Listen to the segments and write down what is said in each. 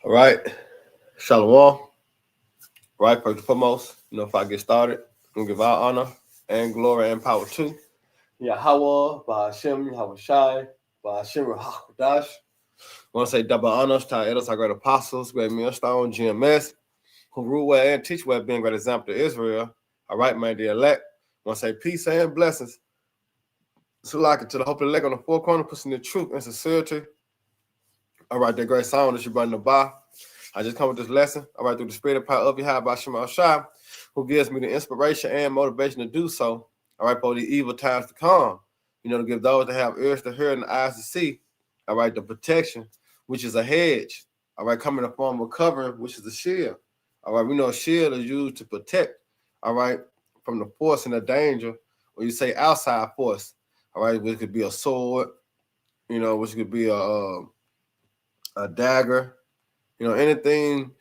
All right. Shalom. Right, first and foremost, if I get started, I'm gonna give our honor and glory and power to Yahweh, by Hashem, Yahweh Shai, by Hashem, Hakodash. I want to say double honors to our elders, our great apostles, great millstone, GMS, who rule well and teach well, being great example to Israel. All right, man, the elect. I want to say peace and blessings. So like it to the hope of the elect on the four corners, pushing the truth and sincerity. All right, that great song that you brought in the bar. I just come with this lesson, all right, through the spirit and power of Yahweh by Shema Shai, who gives me the inspiration and motivation to do so, all right, for the evil times to come, to give those that have ears to hear and eyes to see, all right, the protection, which is a hedge, all right, coming in the form of covering, which is a shield, all right, we know a shield is used to protect, all right, from the force and the danger, or you say outside force, all right, which could be a sword, which could be a dagger, anything,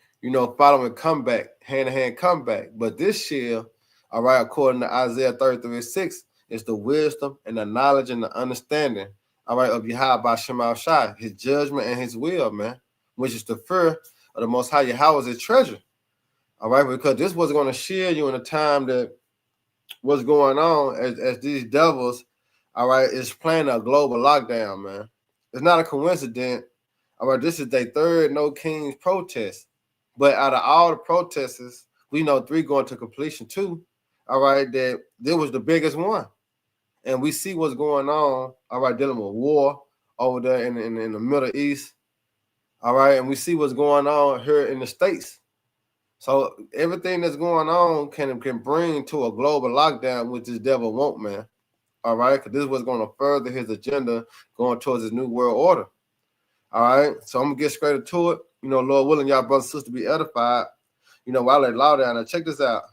following comeback, hand-to-hand comeback. But this shield, all right, according to Isaiah 33:6, is the wisdom and the knowledge and the understanding, all right, of Yahweh by Shema Shai, his judgment and his will, man, which is the fear of the Most High Yahweh is his treasure, all right, because this was going to shield you in a time that what's going on as these devils, all right, is planning a global lockdown, man. It's not a coincidence. All right, this is their third No Kings protest. But out of all the protesters, we know 3 going to completion 2. All right, that this was the biggest one. And we see what's going on, all right, dealing with war over there in the Middle East. All right, and we see what's going on here in the States. So everything that's going on can bring to a global lockdown, which this devil won't, man. All right, because this was going to further his agenda going towards his new world order. All right, so I'm gonna get straight into it. Lord willing, y'all brothers and sisters be edified. While I loud down, now check this out.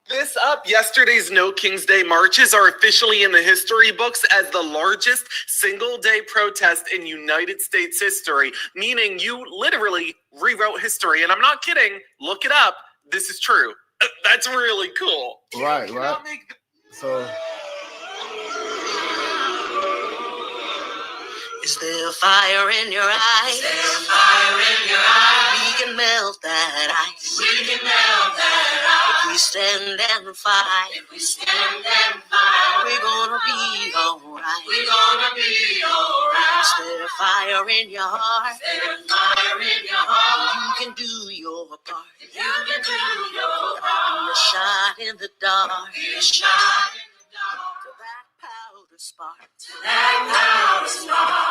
This up, yesterday's No King's Day marches are officially in the history books as the largest single-day protest in United States history, meaning you literally rewrote history. And I'm not kidding. Look it up. This is true. That's really cool. Right. So. Is there fire in your eyes? Is there fire in your eyes? We can melt that ice. We can melt that ice. If we stand and fight. If we stand and fight. We're gonna be alright. We're gonna be alright. Is there fire in your heart? Is there fire in your heart? You can do your part. You can do your part. Be a shot in the dark. Be a shot in the dark. Spark.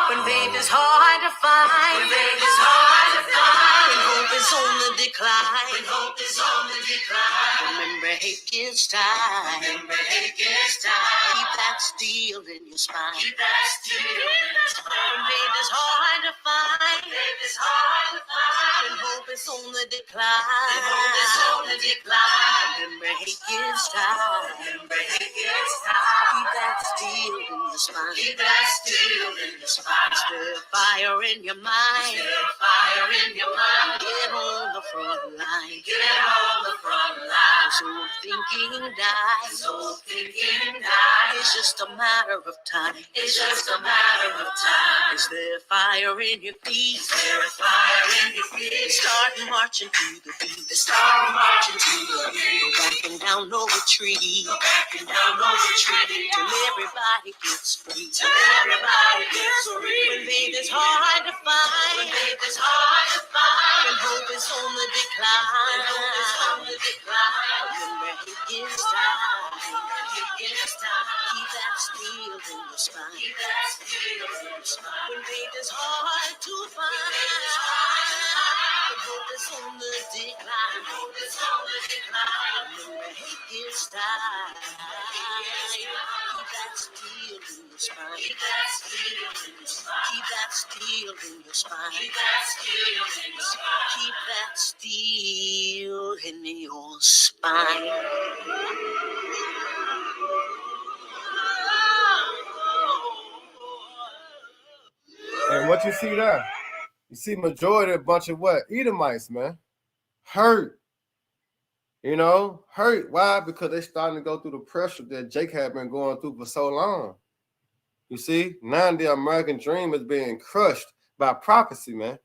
When faith is hard to find. When faith is hard to find. When hope is on the decline. When hope is on the decline. Remember hate gives time. Remember hate gives time. Keep that steel in your spine. Keep that steel in your spine. When faith is hard to find. When faith is hard to find. When hope is on the decline. When hope is on the decline. Remember hate gives time. Remember hate gives time. Keep that steel in your spine. Keep that steel in your spine. Stir fire in your mind. Stir fire in your mind. Get on the front line. Get on the front line. So thinking dies. So thinking dies. It's just a matter of time. It's just a matter of time. Is there fire in your feet? Is there a fire in your feet? Start marching to the beat. Start marching to the beat. No backing down, no retreat. No backing down, no retreat. Till everybody gets free. Till everybody gets free. When faith is hard to find. When faith is hard to find. When hope is on the decline. When hope is on the decline. Remember it gives time. It gives time. Keep that steel in your spine. Keep that steel in your spine. When faith is hard to find. When hope is on the decline. When hope is on the decline. Remember it gives time. Keep that steel in your spine. Keep that steel in your spine. Keep that steel in your spine. Keep that steel in your spine. Keep that steel in your spine. And what you see there? You see majority of a bunch of what? Edomites, man. Hurt. Hurt. Why? Because they starting to go through the pressure that Jake had been going through for so long. You see, now the American dream is being crushed by prophecy, man.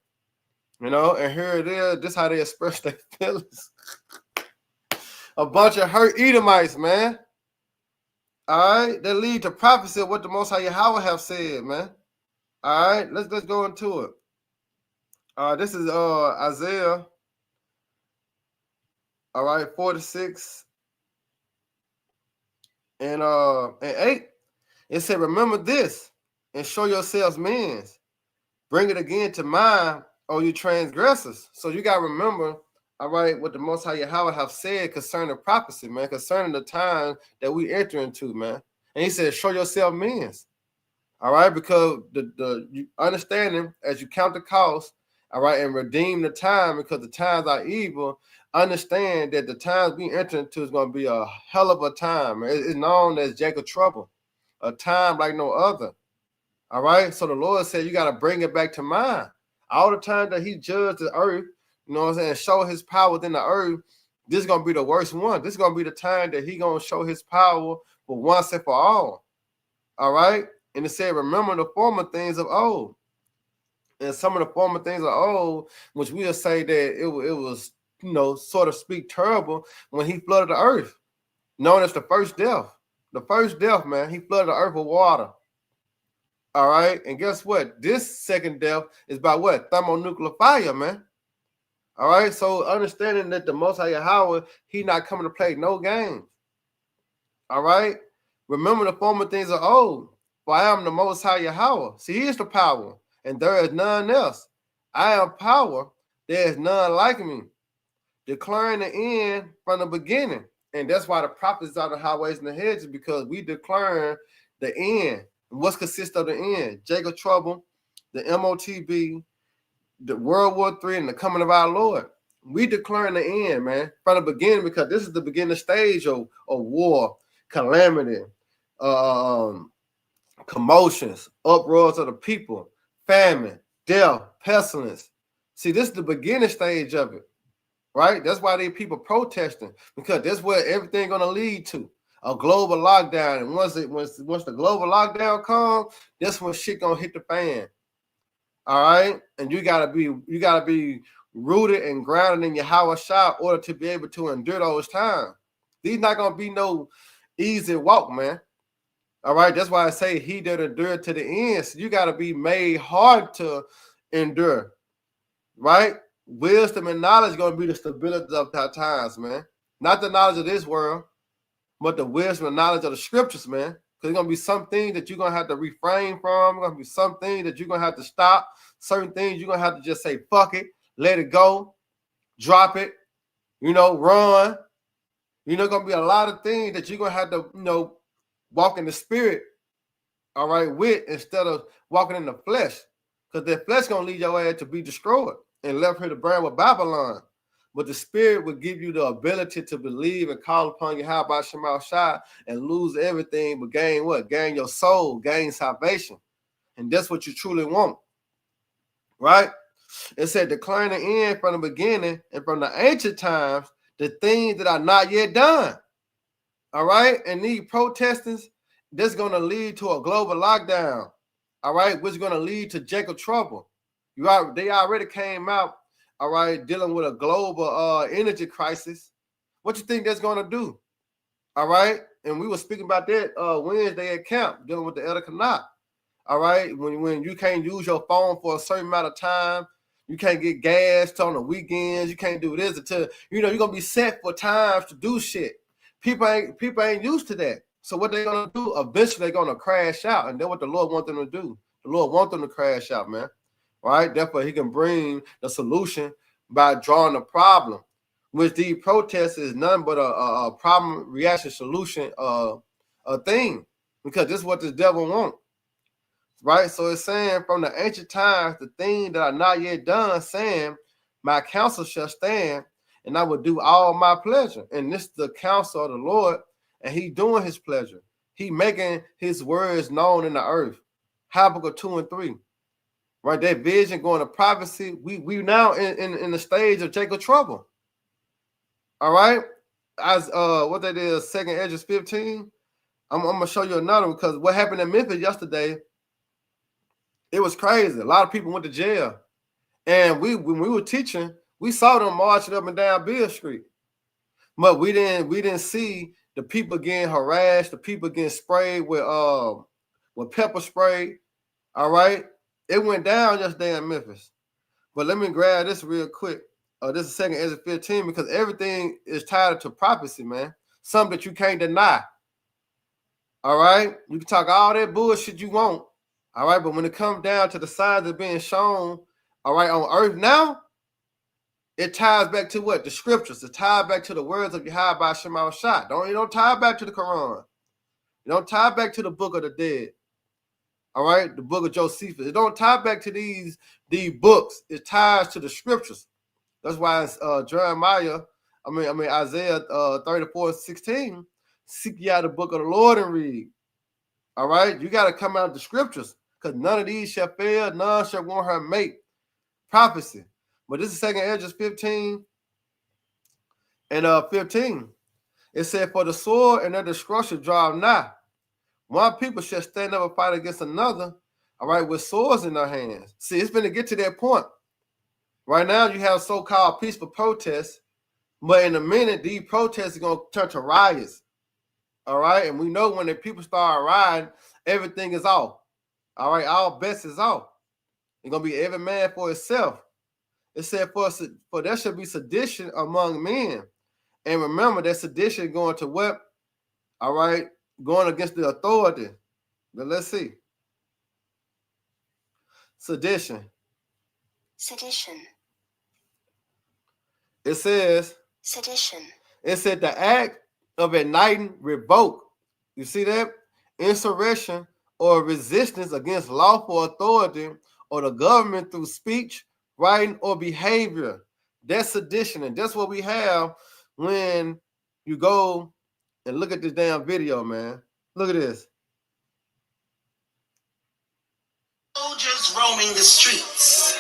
You know, and here it is. This how they express their feelings. A bunch of hurt Edomites, man. All right, that lead to prophecy of what the Most High Yahweh have said, man. All right, let's go into it. This is Isaiah. All right, 46 and 8. It said, "Remember this, and show yourselves men's. Bring it again to mind, O you transgressors." So you gotta remember, all right, what the Most High Yahweh have said concerning prophecy, man, concerning the time that we enter into, man. And he said, "Show yourself men's." All right, because the understanding as you count the cost, all right, and redeem the time because the times are evil. Understand that the times we enter into is going to be a hell of a time. It's known as Jacob trouble, a time like no other. All right, so the Lord said you got to bring it back to mind. All the time that He judged the earth, you know what I'm saying, show His power within the earth. This is going to be the worst one. This is going to be the time that He going to show His power for once and for all. All right. And it said, remember the former things of old. And some of the former things of old, which we'll say that it was, you know, sort of speak terrible when He flooded the earth, known as the first death. The first death, man, He flooded the earth with water. All right. And guess what? This second death is by what? Thermonuclear fire, man. All right. So understanding that the Most High Yahweh, He not coming to play no games. All right. Remember the former things of old. For I am the Most High Yahweh. See, He is the power, and there is none else. I am power. There is none like me. Declaring the end from the beginning. And that's why the prophets are the highways and the hedges, because we declare the end. And what consists of the end? Jacob trouble, the MOTB, the World War III, and the coming of our Lord. We declaring the end, man, from the beginning, because this is the beginning stage of war, calamity, commotions, uproars of the people, famine, death, pestilence. See, this is the beginning stage of it, right? That's why these people protesting, because that's where everything gonna lead to a global lockdown. And once the global lockdown comes, that's when shit gonna hit the fan. All right, and you gotta be rooted and grounded in Yahweh Shah in order to be able to endure those times. These not gonna be no easy walk, man. All right, that's why I say he that endured to the end. So you got to be made hard to endure, right? Wisdom and knowledge going to be the stability of our times, man. Not the knowledge of this world, but the wisdom and knowledge of the scriptures, man. Because there's going to be some things that you're going to have to refrain from. There's going to be some things that you're going to have to stop. Certain things you're going to have to just say, fuck it, let it go, drop it, you know, run. You know, going to be a lot of things that you're going to have to, you know, walk in the spirit, all right, with, instead of walking in the flesh, because the flesh gonna lead your ass to be destroyed and left here to burn with Babylon. But the spirit will give you the ability to believe and call upon Yahweh Shema Shai and lose everything, but gain what? Gain your soul, gain salvation, and that's what you truly want, right? It said, declaring the end from the beginning and from the ancient times, the things that are not yet done. All right, and these protesters, that's going to lead to a global lockdown. All right, which is going to lead to Jacob trouble. They already came out, all right, dealing with a global energy crisis. What you think that's going to do? All right, and we were speaking about that Wednesday at camp, dealing with the Elder Kanat. All right, when you can't use your phone for a certain amount of time, you can't get gas on the weekends, you can't do this until, you know, you're going to be set for times to do shit. People ain't used to that. So what they're gonna do? Eventually they're gonna crash out, and that's what the Lord wants them to do. The Lord wants them to crash out, man. Right? Therefore, He can bring the solution by drawing the problem, which the protest is none but a problem reaction solution a thing, because this is what the devil wants. Right? So it's saying from the ancient times, the things that are not yet done, saying, my counsel shall stand, and I will do all my pleasure. And this is the counsel of the Lord, and He doing His pleasure. He making His words known in the earth. Habakkuk 2 and 3. Right? That vision going to prophecy. We now in the stage of Jacob trouble. All right. As what that is, 2nd Esdras 15. I'm gonna show you another one, because what happened in Memphis yesterday, it was crazy. A lot of people went to jail. And when we were teaching, we saw them marching up and down Bill Street. But we didn't see the people getting harassed, the people getting sprayed with pepper spray. All right. It went down yesterday in Memphis. But let me grab this real quick. This is 2nd Ezra 15, because everything is tied to prophecy, man. Something that you can't deny. All right? You can talk all that bullshit you want. All right? But when it comes down to the signs that are being shown, all right, on earth now, it ties back to what? The scriptures. It ties back to the words of Yahweh by Shema Shah. You don't tie back to the Quran. You don't tie back to the Book of the Dead. All right? The Book of Josephus. It don't tie back to these books. It ties to the scriptures. That's why it's Isaiah 34:16. Seek ye out the book of the Lord and read. All right? You got to come out of the scriptures, because none of these shall fail, none shall want her mate. Prophecy. But this is 2nd Ezra 15 and 15. It said, for the sword and their destruction draw nigh. One people shall stand up and fight against another, all right, with swords in their hands. See, it's going to get to that point. Right now, you have so-called peaceful protests, but in a minute, these protests are going to turn to riots. All right, and we know when the people start rioting, everything is off. All right, all bets is off. It's going to be every man for himself. It said, for there should be sedition among men. And remember, that sedition going to what? All right, going against the authority. But let's see. Sedition. It says, Sedition. It said the act of igniting revolt. You see that? Insurrection or resistance against lawful authority or the government through speech, writing, or behavior. That's sedition. And that's what we have when you go and look at this damn video, man. Look at this. Soldiers roaming the streets.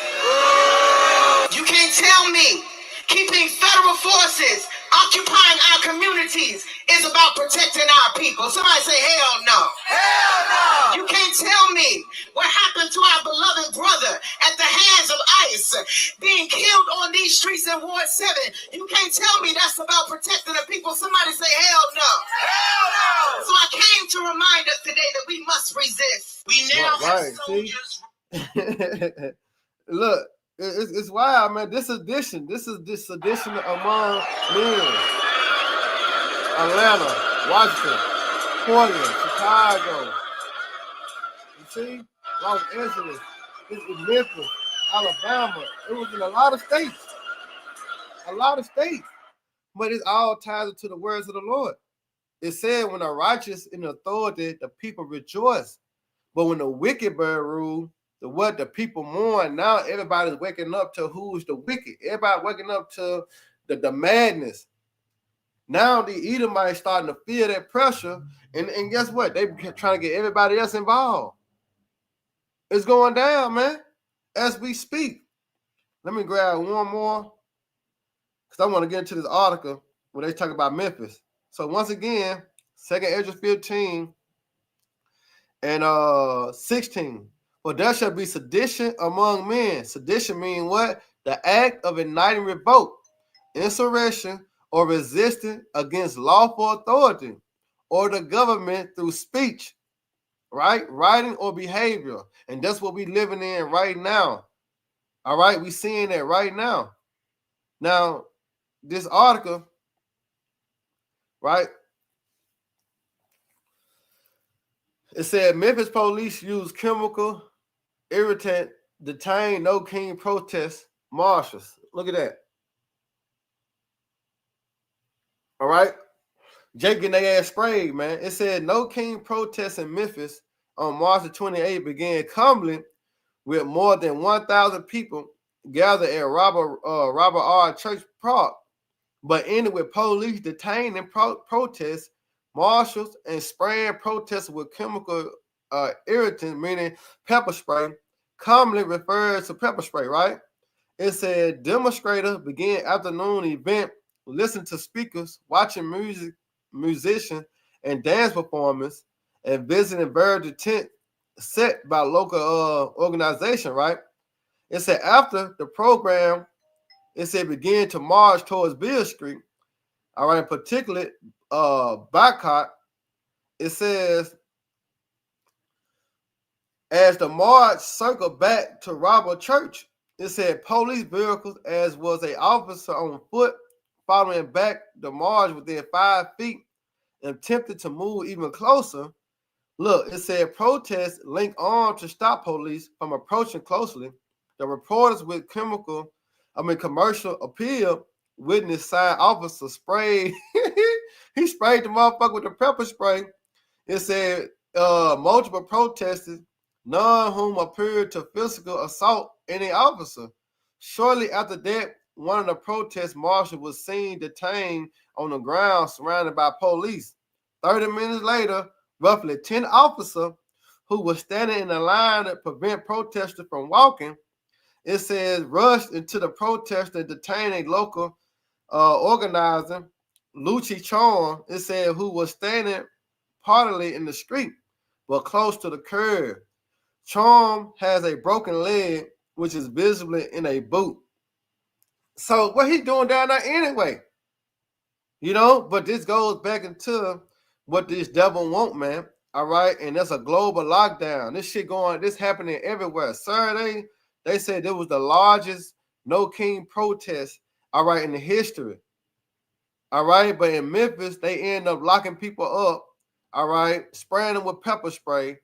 You can't tell me keeping federal forces occupying our communities is about protecting our people. Somebody say, hell no. Hell no. You can't tell me what happened to our beloved brother at the hands of ICE being killed on these streets in Ward 7. You can't tell me that's about protecting the people. Somebody say, hell no. Hell no. So I came to remind us today that we must resist. We now have soldiers. Look. It's wild, man. This sedition among men. Atlanta, Washington, Portland, Chicago. You see? Los Angeles, it's in Memphis, Alabama. It was in a lot of states. But it's all tied to the words of the Lord. It said when the righteous in authority, the people rejoice. But when the wicked bird rule, the people mourn. Now everybody's waking up to who's the wicked. Everybody waking up to the madness. Now the Edomites starting to feel that pressure, and guess what? They trying to get everybody else involved. It's going down, man, as we speak. Let me grab one more, because I want to get into this article where they talk about Memphis. So once again, 2nd Ezra 15 and 16. For there shall be sedition among men. Sedition means what? The act of igniting revolt, insurrection, or resistance against lawful authority or the government through speech, right? Writing or behavior. And that's what we're living in right now. All right? We're seeing that right now. Now, this article, right? It said Memphis police use chemical irritant, detain no king protest marshals. Look at that. All right. Jake getting their ass sprayed, man. It said no king protests in Memphis on March the 28th began calmly with more than 1,000 people gathered at Robert R. Church Park, but ended with police detaining protest marshals and spraying protesters with chemical irritant, meaning pepper spray, commonly refers to pepper spray, right? It said demonstrator began afternoon event, listen to speakers, watching musicians and dance performance, and visiting various tent set by local organization, right? It said after the program, it said began to march towards Beale Street. All right, particularly boycott. It says as the march circled back to rob a church, it said police vehicles, as was an officer on foot, following back the march within 5 feet, and attempted to move even closer. Look, it said protests linked armed to stop police from approaching closely. The reporters with commercial appeal witnessed sign officer sprayed. He sprayed the motherfucker with the pepper spray. It said multiple protesters, none whom appeared to physical assault any officer. Shortly after that, one of the protest marshals was seen detained on the ground surrounded by police. 30 minutes later, roughly 10 officers who were standing in a line to prevent protesters from walking, it says, rushed into the protest and detained a local organizer, Lucci Chong, it said, who was standing partly in the street, but close to the curb. Chong has a broken leg, which is visibly in a boot. So what he doing down there anyway? You know, but this goes back into what this devil want, man. All right, and that's a global lockdown. This happening everywhere. Saturday, they said it was the largest No King protest, all right, in the history. All right, but in Memphis, they end up locking people up, all right, spraying them with pepper spray.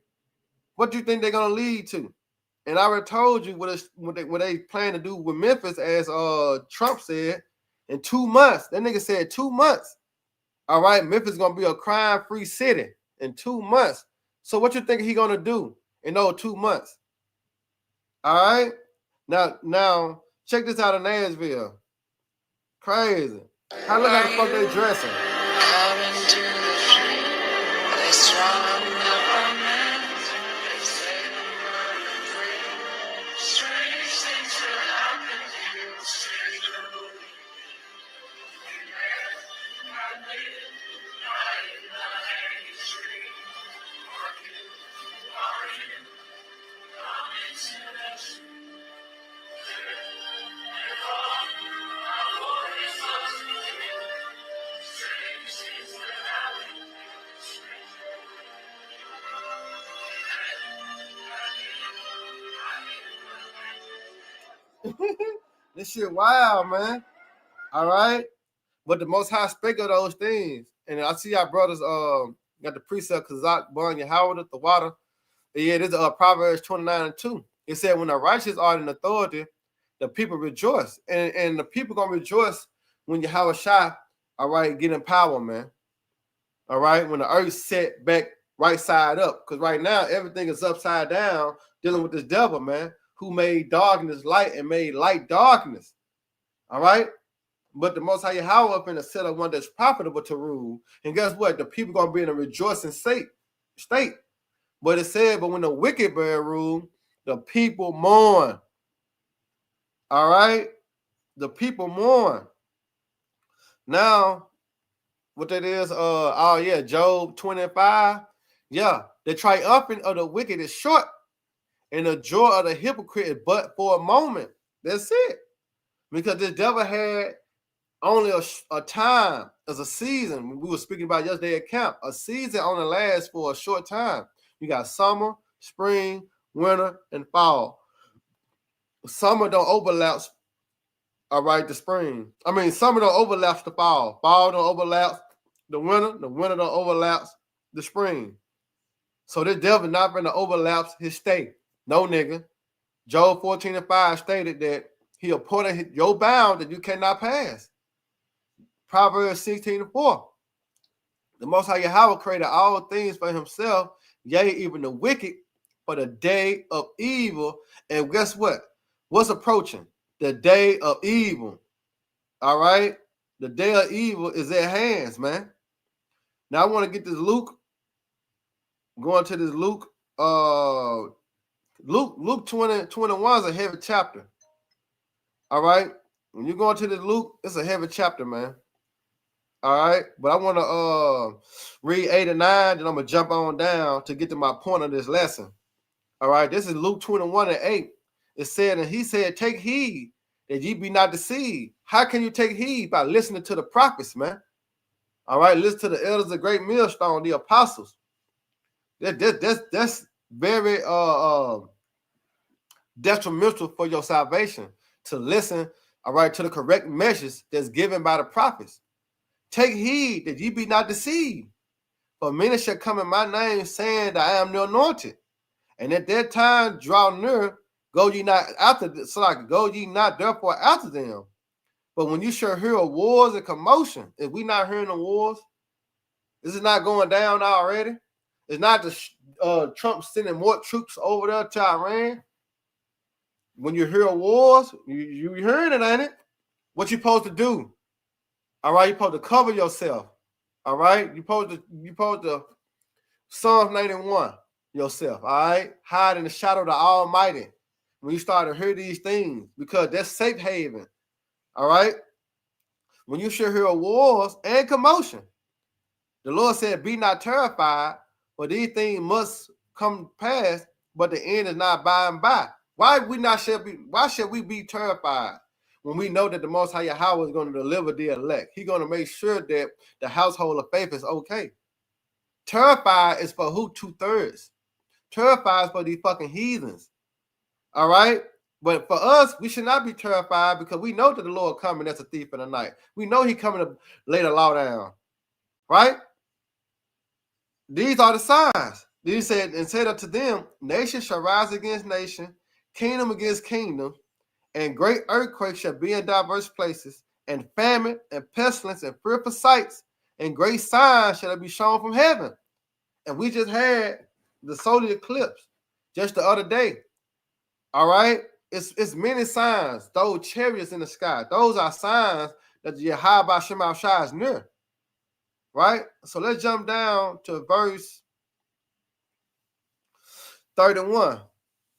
What do you think they're gonna lead to? And I already told you what they plan to do with Memphis, as Trump said, in 2 months. That nigga said 2 months. All right, Memphis is gonna be a crime-free city in 2 months. So what you think he gonna do in those 2 months? All right. Now check this out in Nashville. Crazy. How look how the fuck they dressing. This shit wild, man. All right. But the Most High spake of those things. And I see our brothers got the precept Kazak, Banya, Howard, the water. Yeah, this is Proverbs 29:2. It said, when the righteous are in authority, the people rejoice. And the people gonna rejoice when Yahweh Shai, all right, get in power, man. All right, when the earth set back right side up. Because right now everything is upside down, dealing with this devil, man, who made darkness light and made light darkness. All right. But the Most High Yahweh up in a set of one that's profitable to rule. And guess what? The people gonna be in a rejoicing state. But it said, but when the wicked bear rule, the people mourn. All right? The people mourn. Now, what that is, Job 25. Yeah, the triumphant of the wicked is short, and the joy of the hypocrite is but for a moment. That's it. Because the devil had only a time as a season. We were speaking about yesterday at camp. A season only lasts for a short time. You got summer, spring, winter, and fall. Summer don't overlap, all right, the spring. I mean, summer don't overlap the fall. Fall don't overlap the winter. The winter don't overlap the spring. So this devil not going to overlap his state. No, nigga. Job 14:5 stated that he appointed your bound that you cannot pass. Proverbs 16:4. The Most High Yahweh created all things for himself, yea, even the wicked, for the day of evil. And guess what? What's approaching? The day of evil. All right? The day of evil is at hands, man. Now I want to get this Luke. Going to this Luke. Luke 20:21 is a heavy chapter. All right? When you go into this Luke, it's a heavy chapter, man. All right, but I want to read 8 and 9, then I'm going to jump on down to get to my point of this lesson. All right, this is Luke 21:8. It said, and he said, take heed that ye be not deceived. How can you take heed? By listening to the prophets, man. All right, listen to the elders of great millstone, the apostles. That's very detrimental for your salvation to listen, all right, to the correct message that's given by the prophets. Take heed that ye be not deceived. For many shall come in my name, saying that I am the anointed. And at that time draw near, go ye not after, so like go ye not therefore after them. But when you shall hear of wars and commotion, if we not hearing the wars, this is not going down already. It's not the Trump sending more troops over there to Iran. When you hear of wars, you hearing it, ain't it? What you supposed to do? All right, you supposed to cover yourself. All right, you supposed to Psalms 91 yourself. All right, hide in the shadow of the Almighty when you start to hear these things, because that's safe haven. All right, when you should hear of wars and commotion, the Lord said, "Be not terrified, for these things must come to pass, but the end is not by and by." Why should we be terrified when we know that the Most High Yahweh is going to deliver the elect? He's going to make sure that the household of faith is okay. Terrified is for who? 2/3. Terrified is for these fucking heathens. All right? But for us, we should not be terrified because we know that the Lord coming as a thief in the night. We know He's coming to lay the law down. Right? These are the signs. He said, and said unto them, nation shall rise against nation, kingdom against kingdom, and great earthquakes shall be in diverse places, and famine and pestilence and fearful sights, and great signs shall be shown from heaven. And we just had the solar eclipse just the other day. All right? It's many signs. Those chariots in the sky, those are signs that Yahweh Shema Shai is near. Right? So let's jump down to verse 31.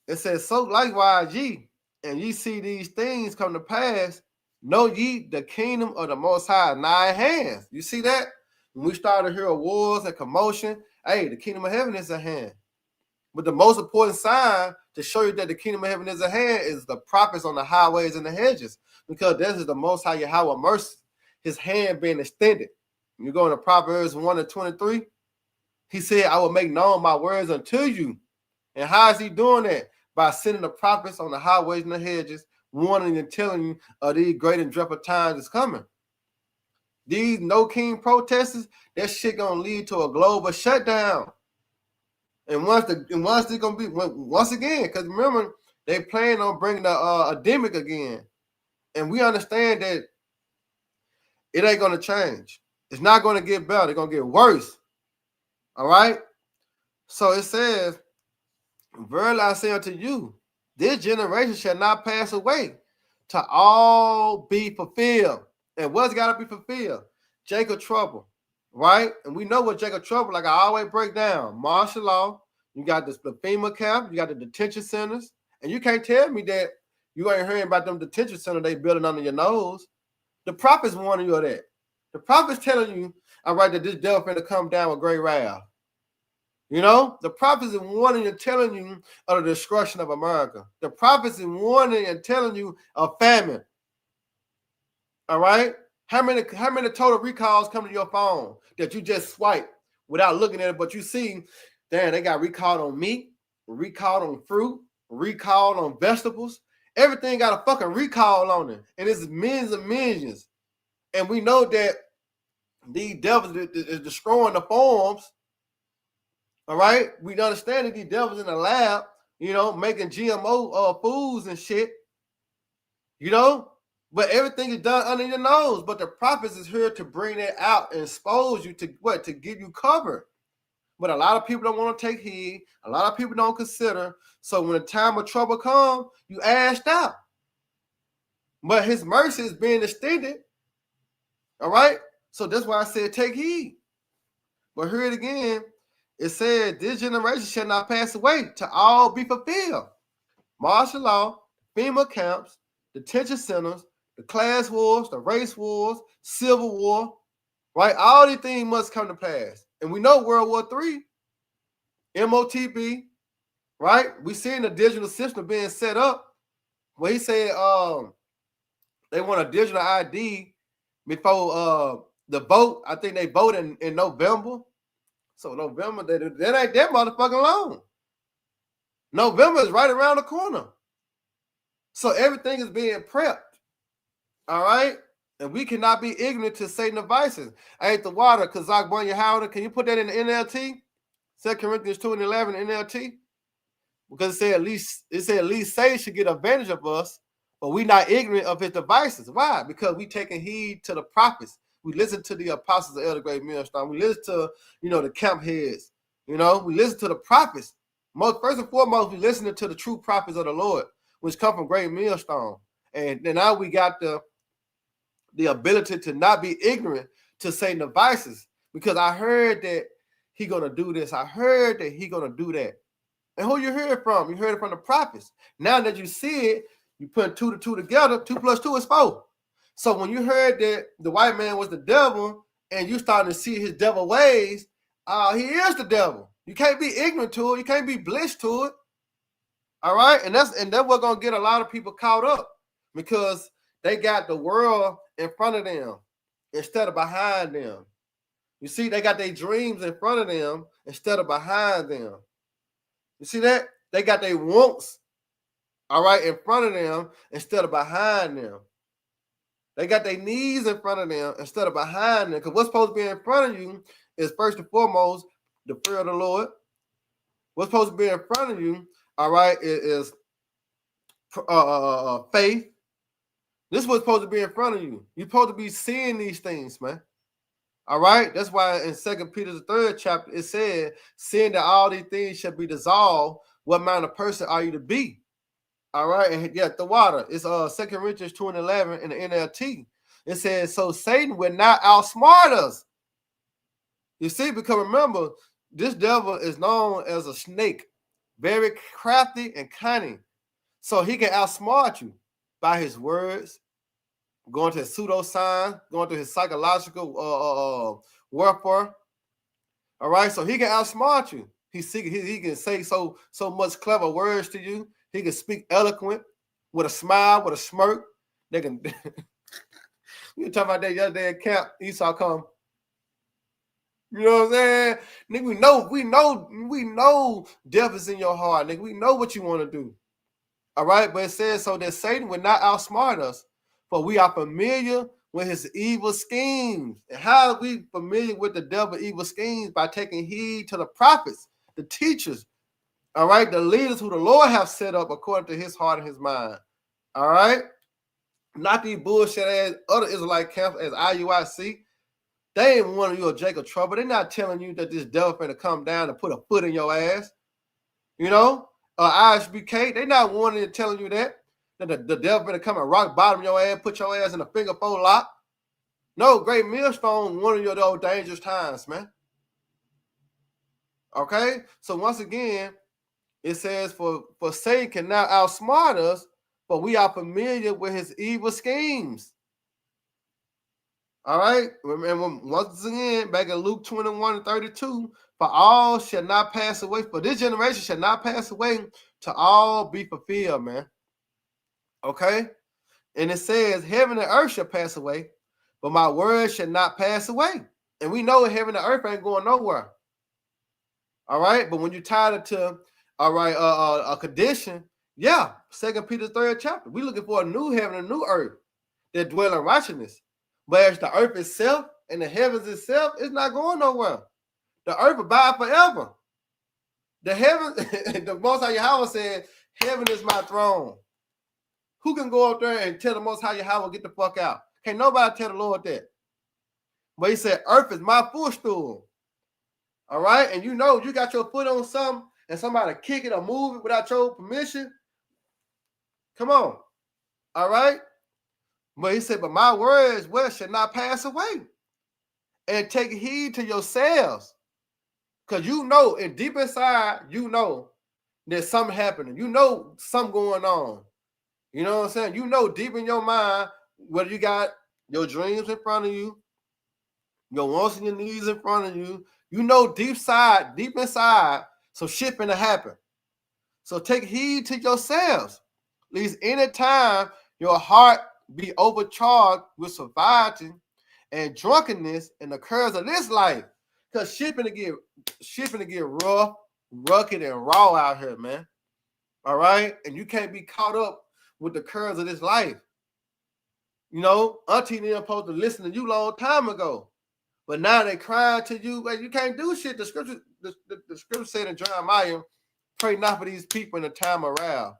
It says, so likewise ye, and ye see these things come to pass, know ye the kingdom of the Most High nigh at hand. You see that? When we start to hear of wars and commotion, hey, the kingdom of heaven is at hand. But the most important sign to show you that the kingdom of heaven is at hand is the prophets on the highways and the hedges, because this is the Most High Yahweh mercy, His hand being extended. You go into Proverbs 1:23. He said, I will make known my words unto you. And how is He doing that? By sending the prophets on the highways and the hedges, warning and telling you of these great and dreadful times is coming. These no king protesters, that shit gonna lead to a global shutdown. And once it's gonna be once again, because remember they plan on bringing the endemic again, and we understand that it ain't gonna change. It's not gonna get better. It's gonna get worse. All right. So it says, verily I say unto you, this generation shall not pass away to all be fulfilled. And what's got to be fulfilled? Jacob trouble, right? And we know what Jacob trouble, like I always break down. Martial law, you got the FEMA camp, you got the detention centers, and you can't tell me that you ain't hearing about them detention centers they building under your nose. The prophets warning you of that. The prophets telling you, all right, that this devil finna come down with great wrath. You know, the prophets are warning and telling you of the destruction of America. The prophets are warning and telling you of famine. All right? How many total recalls come to your phone that you just swipe without looking at it, but you see, damn, they got recalled on meat, recalled on fruit, recalled on vegetables. Everything got a fucking recall on it. And it's millions and millions. And we know that these devils is destroying the farms. All right, we understand that these devils in the lab, you know, making GMO foods and shit, you know, but everything is done under your nose. But the prophets is here to bring that out and expose you to what? To give you cover. But a lot of people don't want to take heed. A lot of people don't consider. So when the time of trouble comes, you ashed out. But His mercy is being extended. All right, so that's why I said take heed. But hear it again. It said, this generation shall not pass away to all be fulfilled. Martial law, FEMA camps, detention centers, the class wars, the race wars, civil war, right? All these things must come to pass. And we know World War III, MOTB, right? We seeing the digital system being set up. Well, he said they want a digital ID before the vote. I think they vote in November. So November, that ain't that motherfucking long. November is right around the corner. So everything is being prepped. All right? And we cannot be ignorant to Satan's devices. I ate the water, Kazak Bunya Howder. Can you put that in the NLT? 2 Corinthians 2:11 NLT? Because it said at least Satan should get advantage of us, but we not ignorant of his devices. Why? Because we taking heed to the prophets. We listen to the apostles of Elder Great Millstone. We listen to, the camp heads. We listen to the prophets. First and foremost, we listen to the true prophets of the Lord, which come from Great Millstone. And now we got the ability to not be ignorant to Satan's devices. Because I heard that he gonna do this. I heard that he gonna do that. And who you heard it from? You heard it from the prophets. Now that you see it, you put 2 to 2 together. 2 plus 2 is 4. So when you heard that the white man was the devil, and you starting to see his devil ways, he is the devil. You can't be ignorant to it. You can't be blitzed to it. All right, and that's what's gonna get a lot of people caught up, because they got the world in front of them instead of behind them. You see, they got their dreams in front of them instead of behind them. You see that? They got their wants, all right, in front of them instead of behind them. They got their needs in front of them instead of behind them. Because what's supposed to be in front of you is first and foremost the fear of the Lord. What's supposed to be in front of you, all right, is faith. This is what's supposed to be in front of you. You're supposed to be seeing these things, man. All right, that's why in 2 Peter the 3rd chapter it said, seeing that all these things shall be dissolved, what manner of person are you to be? All right, and yeah, the water. It's 2 Corinthians 2:11 in the NLT. It says, so Satan will not outsmart us. You see, because remember, this devil is known as a snake, very crafty and cunning. So he can outsmart you by his words, going to his pseudoscience, going to his psychological warfare. All right, so he can outsmart you. He can say so much clever words to you. He can speak eloquent with a smile, with a smirk. They can. You talking about that yesterday at camp? Esau come. You know what I'm saying? Nigga, we know death is in your heart, nigga. We know what you want to do. All right, but it says so that Satan will not outsmart us, for we are familiar with his evil schemes. And how are we familiar with the devil's evil schemes? By taking heed to the prophets, the teachers, all right, the leaders who the Lord have set up according to his heart and his mind. All right, not these bullshit ass other Israelite camps as IUIC. They ain't wanting you a Jacob trouble. They're not telling you that this devil finna come down and put a foot in your ass. ISBK, they not wanting to telling you that the devil finna come and rock bottom your ass, put your ass in a finger fold lock. No, Great Millstone, one of your those dangerous times, man. Okay, so once again, it says for Satan can now outsmart us, but we are familiar with his evil schemes. All right, and once again, back in Luke 21:32, for all shall not pass away, for this generation shall not pass away, to all be fulfilled, man. Okay, and it says heaven and earth shall pass away, but my word shall not pass away. And we know heaven and earth ain't going nowhere. All right, but when you tie it to a condition, yeah, 2 Peter 3rd chapter, we looking for a new heaven and a new earth that dwell in righteousness. But as the earth itself and the heavens itself, it's not going nowhere. The earth abide forever. The heaven, the Most High Yahweh said, heaven is my throne. Who can go up there and tell the Most High Yahweh, get the fuck out? Can't nobody tell the Lord that. But he said, earth is my footstool. All right? And you got your foot on something and somebody kick it or move it without your permission. Come on. All right? But he said, but my words shall not pass away. And take heed to yourselves. Because and deep inside, there's something happening. Something going on. You know what I'm saying? Deep in your mind, whether you got your dreams in front of you, your wants and your needs in front of you, deep inside, so shit finna happen. So take heed to yourselves, least any time your heart be overcharged with sobriety and drunkenness and the curves of this life. Because shit finna get rough, rugged, and raw out here, man. All right? And you can't be caught up with the curves of this life. You know, Auntie and them supposed to listen to you long time ago. But now they crying to you, like, you can't do shit. The scripture said in Jeremiah, pray not for these people in the time of wrath.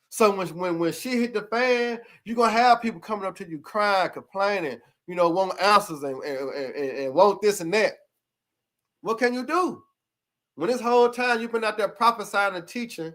So when shit hit the fan, you're going to have people coming up to you crying, complaining, you know, want answers and want this and that. What can you do? When this whole time you've been out there prophesying and teaching,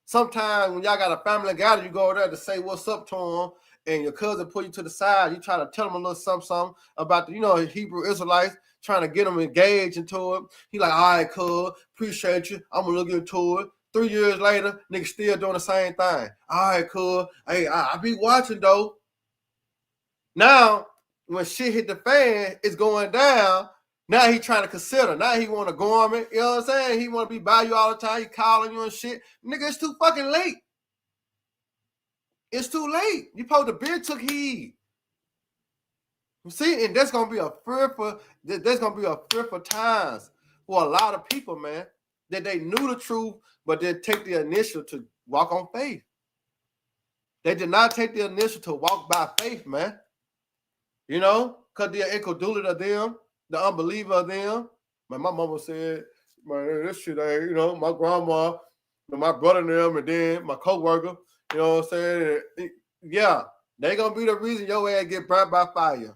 sometimes when y'all got a family gathering, you go over there to say what's up to them, and your cousin pull you to the side, you try to tell them a little something about the, you know, Hebrew Israelites, trying to get them engaged into it. He like, all right, cuz, appreciate you. I'm going to look into it. 3 years later, niggas still doing the same thing. All right, cuz, hey, I be watching, though. Now, when shit hit the fan, it's going down. Now he trying to consider. Now he want a garment. You know what I'm saying? He want to be by you all the time. He calling you and shit. Nigga, it's too fucking late. It's too late. You supposed to be took heed. You see, and there's gonna be a fearful times for a lot of people, man, that they knew the truth, but didn't take the initiative to walk on faith. They did not take the initiative to walk by faith, man. You know, because the incredulity of them, the unbeliever of them. Man, my mama said, man, this shit ain't, you know, my grandma, my brother and them, and then my co-worker. You know what I'm saying? Yeah, they gonna be the reason your ass get burnt by fire.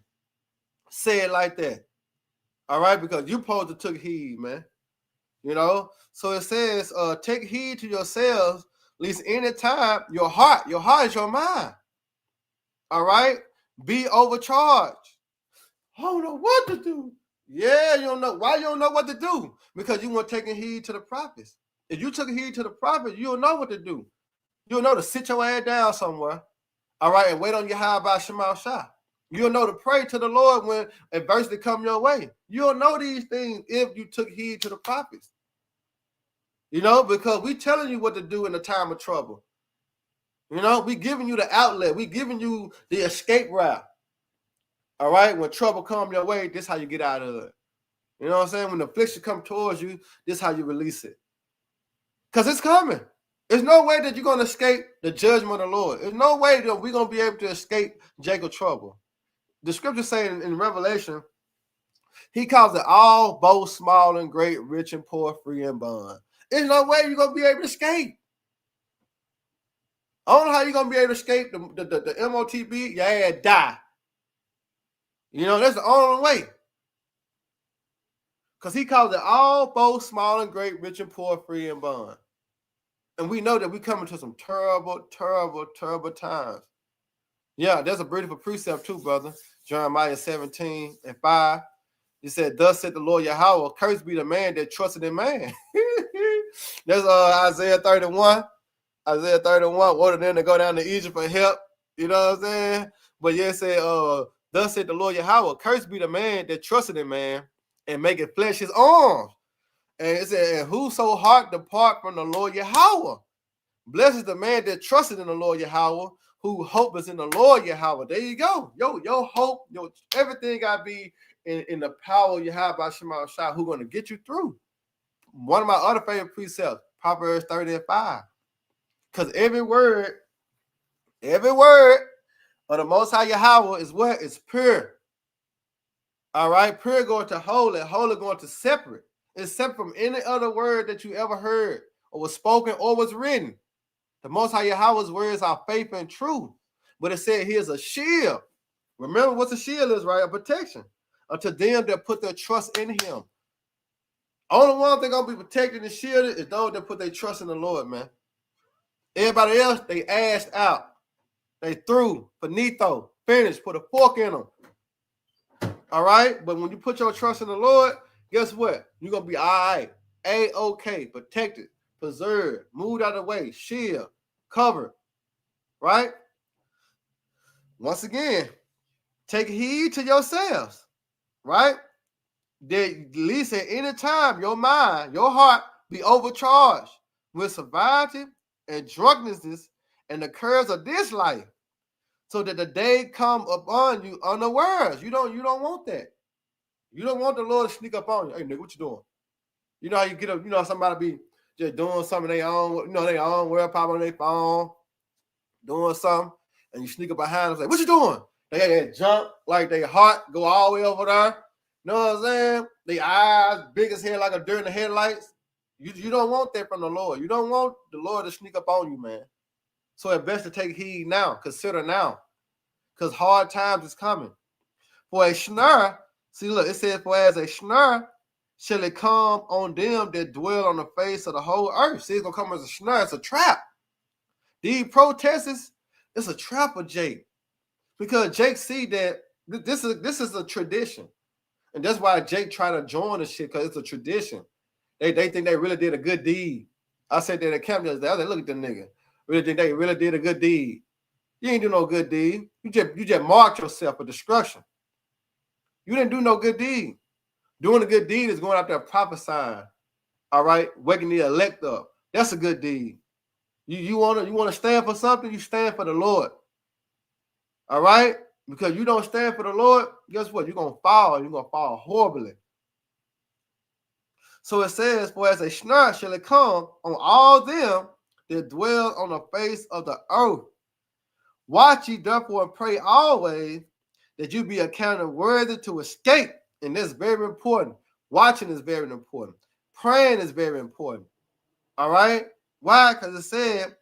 Say it like that. All right, because you supposed to took heed, man. You know? So it says, take heed to yourselves, at least any time, your heart is your mind. All right? Be overcharged. I don't know what to do. Yeah, you don't know. Why you don't know what to do? Because you weren't taking heed to the prophets. If you took heed to the prophets, you'll know what to do. You'll know to sit your ass down somewhere, all right, and wait on your high by Shemal Shah. You'll know to pray to the Lord when adversity come your way. You'll know these things if you took heed to the prophets. You know, because we telling you what to do in the time of trouble. You know, we giving you the outlet. We giving you the escape route. All right, when trouble come your way, this is how you get out of it. You know what I'm saying? When the affliction come towards you, this is how you release it. Because it's coming. There's no way that you're going to escape the judgment of the Lord. There's no way that we're going to be able to escape Jacob's trouble. The scripture saying in Revelation, he calls it all, both small and great, rich and poor, free and bond. There's no way you're going to be able to escape. I don't know how you're going to be able to escape the MOTB. Your ass die. You know, that's the only way. Because he calls it all, both small and great, rich and poor, free and bond. And we know that we come into some terrible, terrible, terrible times. Yeah, there's a beautiful precept too, brother. Jeremiah 17:5. He said, thus said the Lord Yahweh, cursed be the man that trusted in man. There's Isaiah 31. Isaiah 31, ordered them to go down to Egypt for help. You know what I'm saying? But yeah, it said, thus said the Lord Yahweh, cursed be the man that trusted in man and make it flesh his arms. And it said, and whoso heart depart from the Lord Yahweh. Blessed is the man that trusted in the Lord Yahweh, who hope is in the Lord Yahweh. There you go. Your hope, everything got to be in the power you have by Shemal Shah, who's going to get you through. One of my other favorite precepts, Proverbs 30:5. Because every word of the Most High Yahweh is what? It's pure. All right? Pure going to holy, holy going to separate. It's separate from any other word that you ever heard or was spoken or was written. The Most High Yahweh's words are faith and truth. But it said here's a shield. Remember what a shield is, right? A protection. Unto them that put their trust in him. Only one thing going to be protected and shielded is those that put their trust in the Lord, man. Everybody else, they ashed out. They threw, finito, finished, put a fork in them. All right? But when you put your trust in the Lord, guess what? You're going to be all right. A-okay, protected, preserved, moved out of the way, shield, covered. Right? Once again, take heed to yourselves. Right? That at least at any time, your mind, your heart be overcharged with sobriety and drunkenness and the cares of this life, so that the day come upon you unawares. You don't want that. You don't want the Lord to sneak up on you. Hey, nigga, what you doing? You know how you get up, somebody be just doing something they own, they own, world pop on their phone, doing something, and you sneak up behind them, say, what you doing? They jump, like their heart go all the way over there. You know what I'm saying? Their eyes big as hell, like a deer in the headlights. You don't want that from the Lord. You don't want the Lord to sneak up on you, man. So it's best to take heed now, consider now, because hard times is coming. For a snare, see, look, it says, for as a snare shall it come on them that dwell on the face of the whole earth. See, it's going to come as a snare. It's a trap. These protests, it's a trap of Jake. Because Jake see that this is a tradition. And that's why Jake try to join the shit, because it's a tradition. They think they really did a good deed. I said that at camp the other day. I said, look at the nigga. Really think they really did a good deed. You ain't do no good deed. You just marked yourself for destruction. You didn't do no good deed. Doing a good deed is going out there prophesying. All right, waking the elect up. That's a good deed. You want to stand for something, you stand for the Lord. All right? Because you don't stand for the Lord, guess what? You're going to fall. You're going to fall horribly. So it says, for as a snare shall it come on all them that dwell on the face of the earth. Watch ye therefore and pray always that you be accounted worthy to escape. And that's very important. Watching is very important. Praying is very important. All right? Why? Because it said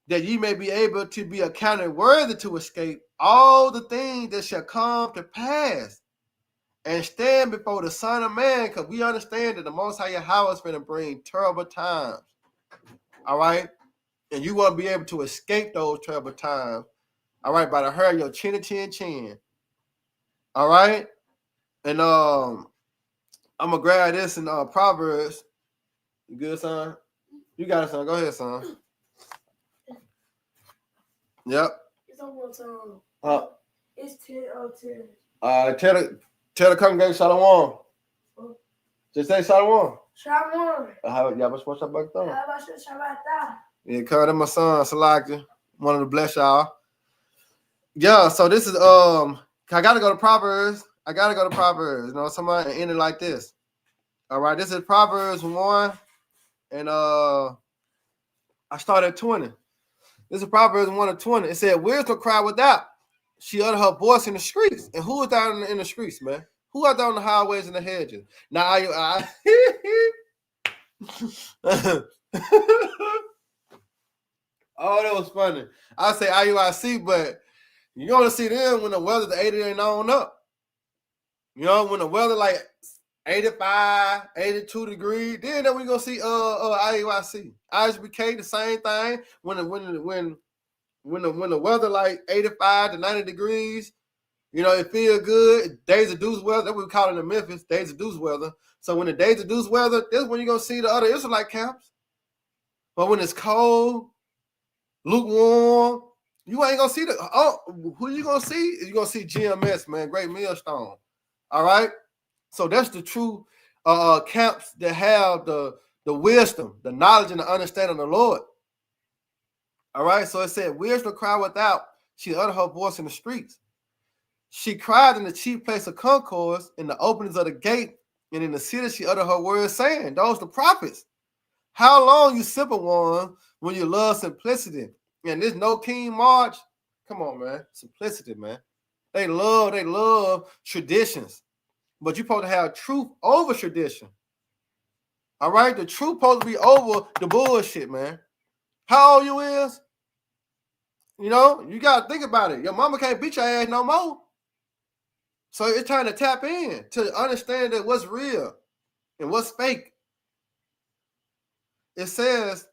that ye may be able to be accounted worthy to escape all the things that shall come to pass and stand before the Son of Man, because we understand that the Most High Yahweh is going to bring terrible times. All right? And you want to be able to escape those terrible times. All right? By the hair of your chinny chin chin. All right? And I'm going to grab this in Proverbs. You good, son? You got it, son. Go ahead, son. Yep. It's almost it's 10:10. Tell the congregation Shalom. Just say Shalom. Shalom. Yeah, but what's up back there? How about Shabbat? Yeah, cuz my son, Salaki. Wanted to bless y'all. Yeah, so this is I gotta go to Proverbs. You know, somebody end it like this. All right, this is Proverbs 1, and I started at 20. This is Proverbs 1 and 20. It said, wisdom cry without. She uttered her voice in the streets. And who is out in the streets, man? Who out there on the highways and the hedges? Now, oh, that was funny. I say IUIC, but you're going to see them when the weather's 80 and on up. You know, when the weather like 85, 82 degrees, then we're going to see IUIC. ISBK, the same thing. When the weather like 85 to 90 degrees, you know, it feel good. Days of deuce weather, that's what we call it in Memphis, days of deuce weather. So when the days of deuce weather, that's when you're going to see the other Israelite camps. But when it's cold, lukewarm, you ain't going to see who you going to see? You're going to see GMS, man, Great Millstone. All right? So that's the true camps that have the wisdom, the knowledge, and the understanding of the Lord. All right, so it said, wisdom cry without. She uttered her voice in the streets. She cried in the chief place of concourse, in the openings of the gate, and in the city she uttered her words, saying, those the prophets. How long, you simple one, when you love simplicity? And there's no King March. Come on, man. Simplicity, man. They love traditions. But you're supposed to have truth over tradition. All right? The truth supposed to be over the bullshit, man. How old you is? You know, you got to think about it. Your mama can't beat your ass no more. So it's trying to tap in to understand that what's real and what's fake. It says,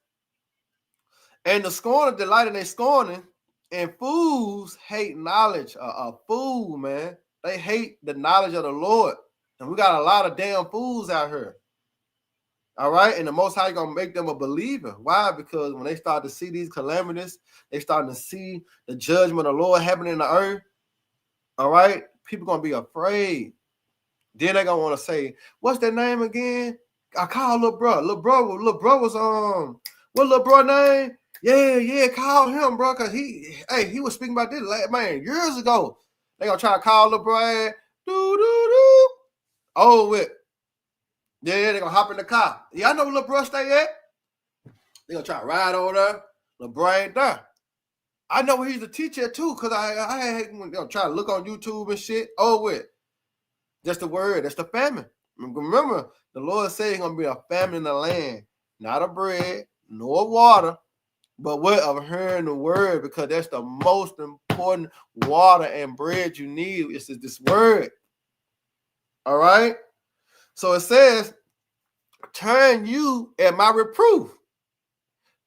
and the scorner delight in their scorning, and fools hate knowledge. A fool, man. They hate the knowledge of the Lord. And we got a lot of damn fools out here. All right? And the Most High going to make them a believer. Why? Because when they start to see these calamities, they starting to see the judgment of the Lord happening in the earth. All right? People going to be afraid. Then they going to want to say, what's their name again? I call little bro. Little bro was, what little bro name? Yeah, call him, bro, because he was speaking about this, man, years ago. They gonna try to call the Brad. Oh, with. Yeah, they gonna hop in the car. Yeah, I know where LeBron stay at. They gonna try to ride over there. LeBron ain't there. I know he's a teacher too, because I hate when they try to look on YouTube and shit. Oh, with. That's the word. That's the famine. Remember, the Lord said he's gonna be a famine in the land, not of bread, nor water, but what of hearing the word, because that's the most important water and bread you need. It's this word. All right. So it says, turn you at my reproof.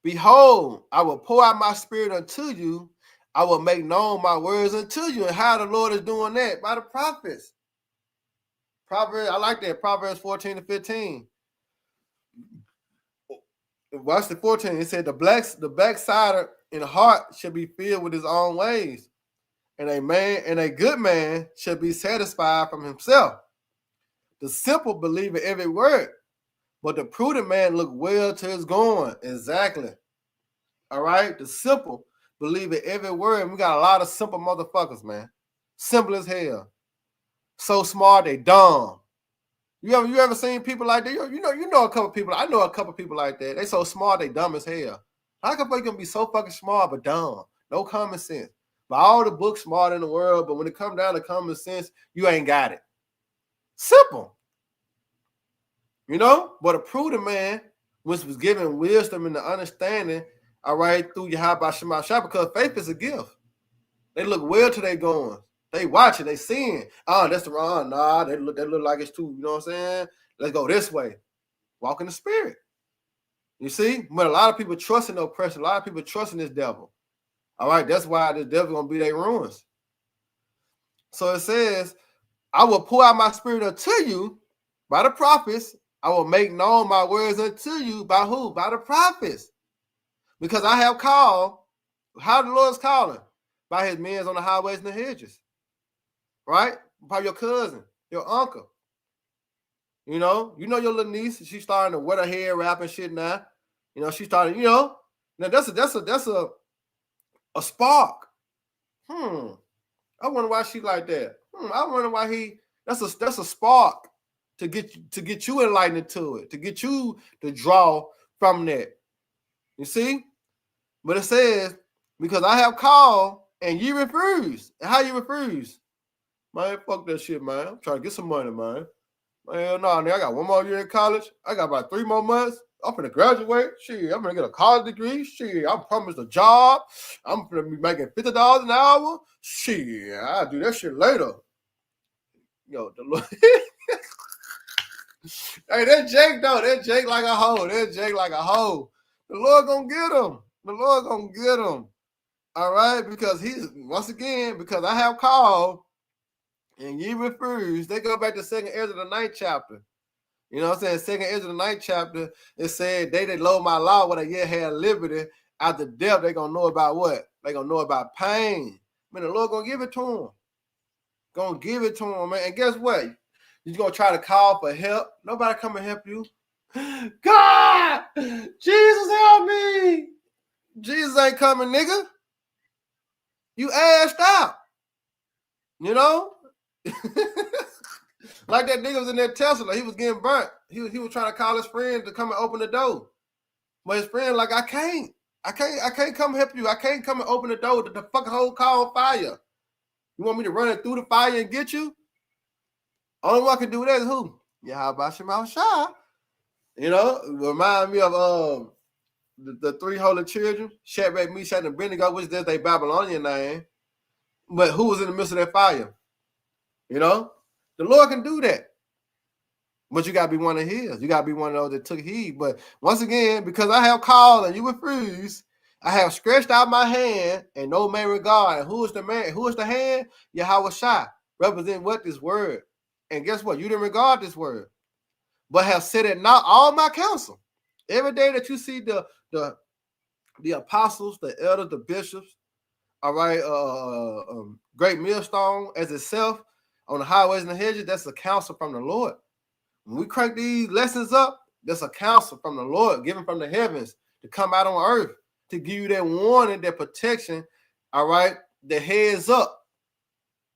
Behold, I will pour out my spirit unto you. I will make known my words unto you. And how the Lord is doing that? By the prophets. Proverbs, I like that. Proverbs 14-15. Watch the 14. It said, the backslider in heart should be filled with his own ways. And a good man should be satisfied from himself. The simple believe in every word, but the prudent man look well to his going. Exactly. All right. The simple believe in every word. We got a lot of simple motherfuckers, man. Simple as hell. So smart, they dumb. You ever seen people like that? You know a couple people. I know a couple people like that. They so smart, they dumb as hell. How come they can be so fucking smart but dumb? No common sense. But all the books smart in the world, but when it comes down to common sense, you ain't got it. Simple. You know? But a prudent man, which was given wisdom and the understanding, all right, through Yahweh Shema Shah, because faith is a gift. They look well to their goings. They watch it, they seeing. Oh, that's the wrong. Nah, they look like it's too, you know what I'm saying? Let's go this way. Walk in the spirit. You see? But a lot of people trust in oppression. A lot of people trust in this devil. All right, that's why this devil gonna be their ruins. So it says, I will pour out my spirit unto you by the prophets. I will make known my words unto you by who? By the prophets. Because I have called, how the Lord's calling? By his men on the highways and the hedges. Right? By your cousin, your uncle. You know your little niece, she's starting to wet her hair, wrap and shit now. You know, she's starting, now that's a spark. I wonder why she like that. I wonder why that's a spark to get you enlightened to it, to get you to draw from that. You see? But it says, because I have called and you refuse. And how you refuse? Man, fuck that shit, man. I'm trying to get some money, man. Man, no, I got one more year in college. I got about 3 more months. I'm finna graduate. Shit, I'm gonna get a college degree. Shit, I'm promised a job. I'm gonna be making $50 an hour. Shit, I'll do that shit later. Yo, the Lord. Hey, that Jake though. That Jake like a hoe. That Jake like a hoe. The Lord gonna get him. The Lord gonna get him. All right, because because I have called and ye refuse. They go back to 2nd Ezra the 9th chapter. You know what I'm saying? 2nd Ezra the 9th chapter, it said, they that loathe my law, when they yet had liberty, after death, they gonna know about what? They gonna know about pain. Man, the Lord gonna give it to them. Gonna give it to them, man. And guess what? You're gonna try to call for help. Nobody come and help you. God! Jesus help me! Jesus ain't coming, nigga. You assed out. You know? Like that nigga was in that Tesla. He was getting burnt. He was trying to call his friend to come and open the door. But his friend like, I can't come help you. I can't come and open the door. The fucking whole car on fire. You want me to run it through the fire and get you? Only one can do that is who? Yahweh Shema Shah. You know, remind me of the 3 holy children, Shadrach, Meshach, and Abednego, which is their Babylonian name. But who was in the midst of that fire? You know? The Lord can do that. But you got to be one of his. You got to be one of those that took heed. But once again, because I have called and you refuse, I have stretched out my hand and no man regard. And who is the man? Who is the hand? Yahweh Shah. Represent what? This word. And guess what? You didn't regard this word. But have said it not all my counsel. Every day that you see the apostles, the elders, the bishops, all right, great millstone as itself on the highways and the hedges, that's a counsel from the Lord. When we crank these lessons up, that's a counsel from the Lord given from the heavens to come out on earth. to give you that warning, that protection, all right, the heads up,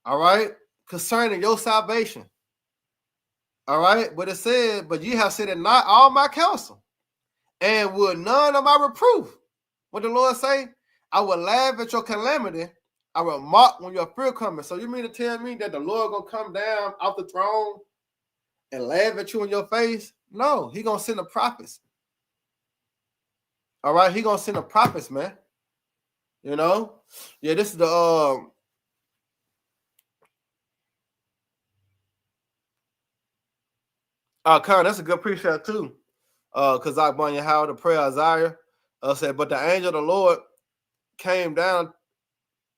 all right, concerning your salvation. All right, but it said, but you have said it not all my counsel, and would none of my reproof. What the Lord say? I will laugh at your calamity. I will mock when your fear coming. So you mean to tell me that the Lord gonna come down off the throne and laugh at you in your face? No, he gonna send the prophets. All right, he gonna send the prophets, man. You know, yeah. This is the Con, that's a good precept too. Because I brought you how the prayer Isaiah said, but the angel of the Lord came down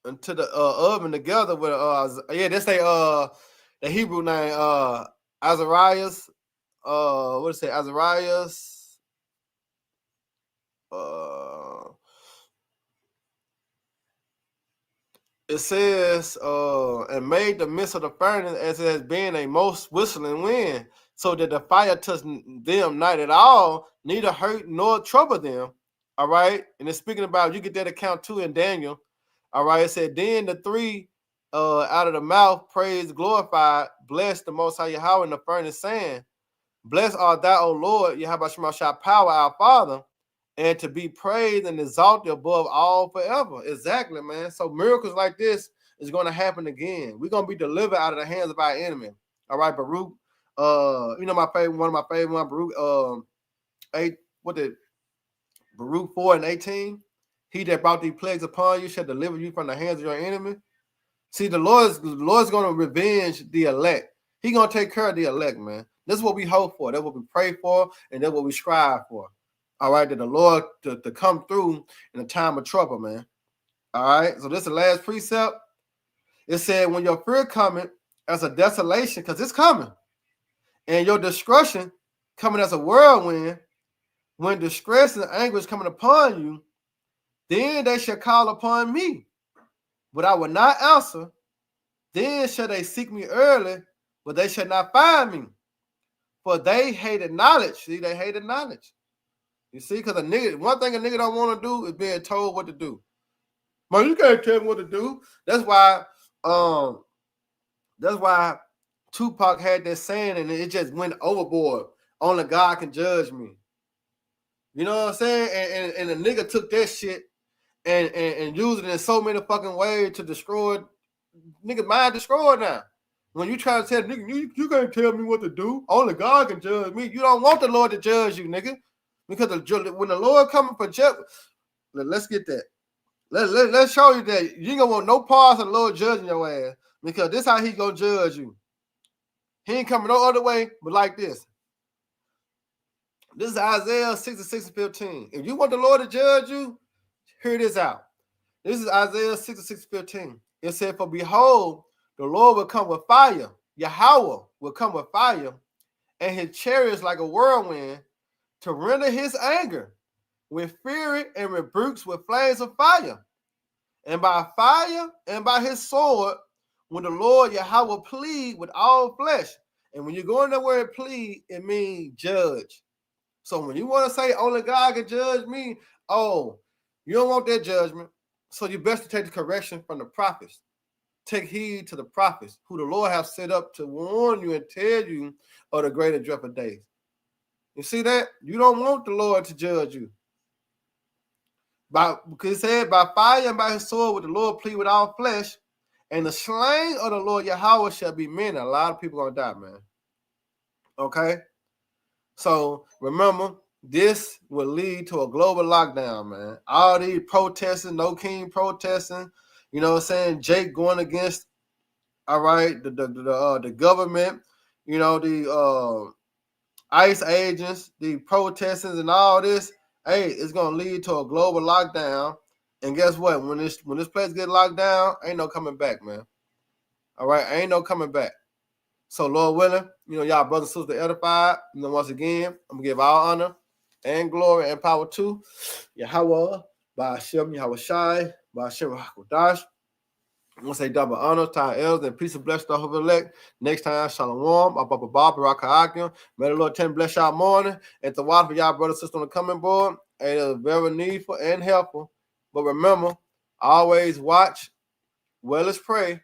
into the oven together with this the Hebrew name Azarias. What did it say? Azarias. It says, and made the midst of the furnace as it has been a most whistling wind, so that the fire touched them not at all, neither hurt nor trouble them. All right. And it's speaking about, you get that account too in Daniel. All right. It said, then the three out of the mouth praised, glorified, blessed the Most High Yahweh in the furnace, saying, blessed art thou, O Lord, Yahweh Shemashah, power, our Father, and to be praised and exalted above all forever. Exactly, man. So miracles like this is going to happen again. We're going to be delivered out of the hands of our enemy. All right, Baruch. My favorite, one of my favorite one, Baruch. Baruch 4:18. He that brought these plagues upon you shall deliver you from the hands of your enemy. See, the Lord's going to revenge the elect. He's going to take care of the elect, man. This is what we hope for. That's what we pray for, and that's what we strive for. All right, that the Lord to come through in a time of trouble, man. All right, so this is the last precept. It said, when your fear coming as a desolation, because it's coming, and your discretion coming as a whirlwind, when distress and anguish coming upon you, then they shall call upon me, but I will not answer. Then shall they seek me early, but they shall not find me, for they hated knowledge. See, they hated knowledge. You see, because one thing a nigga don't want to do is being told what to do. Man, you can't tell me what to do. That's why Tupac had that saying, and it just went overboard. Only God can judge me. You know what I'm saying? And the nigga took that shit and used it in so many fucking ways to destroy it. Nigga mind destroyed now. When you try to tell nigga, you can't tell me what to do. Only God can judge me. You don't want the Lord to judge you, nigga. Because when the Lord coming for judgment, let's get that. Let's show you that you ain't gonna want no parts of the Lord judging your ass, because this how he gonna judge you. He ain't coming no other way but like this. This is Isaiah 66:15. If you want the Lord to judge you, hear this out. This is Isaiah 66:15. It said, for behold, the Lord will come with fire. Yahweh will come with fire, and his chariots like a whirlwind, to render his anger with fury and rebukes with flames of fire. And by fire and by his sword, when the Lord Yahweh will plead with all flesh. And when you go in the word plead, it means judge. So when you want to say only God can judge me, you don't want that judgment. So you best to take the correction from the prophets. Take heed to the prophets who the Lord has set up to warn you and tell you of the greater dreadful days. You see that? You don't want the Lord to judge you. Because it said, by fire and by his sword would the Lord plead with all flesh, and the slain of the Lord Yahweh shall be many. A lot of people are going to die, man. Okay? So remember, this will lead to a global lockdown, man. All these protesting, no king protesting, you know what I'm saying? Jake going against, all right, the government, you know, the ICE agents, the protesters and all this. Hey, it's gonna lead to a global lockdown. And guess what? When this place get locked down, ain't no coming back, man. All right, ain't no coming back. So Lord willing, you know, y'all brothers and sisters edified. You know, once again, I'm gonna give all honor and glory and power to Yahweh, by Hashem Yahweh Shai, by Hashem Hakodash. I'm going to say double honor to our elders and peace and blessings to our elect. Next time, shalom. Abba Bob, Baraka. May the Lord bless y'all morning. And to watch for y'all brother sister on the coming board. It is very needful and helpful. But remember, always watch, well as pray.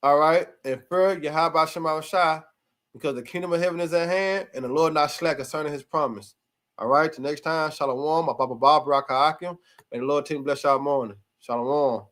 All right. And fear Yahweh Shema Shai, because the kingdom of heaven is at hand and the Lord not slack concerning his promise. All right. Till next time, shalom. Abba Bob, Baraka. May the Lord bless y'all morning. Shalom.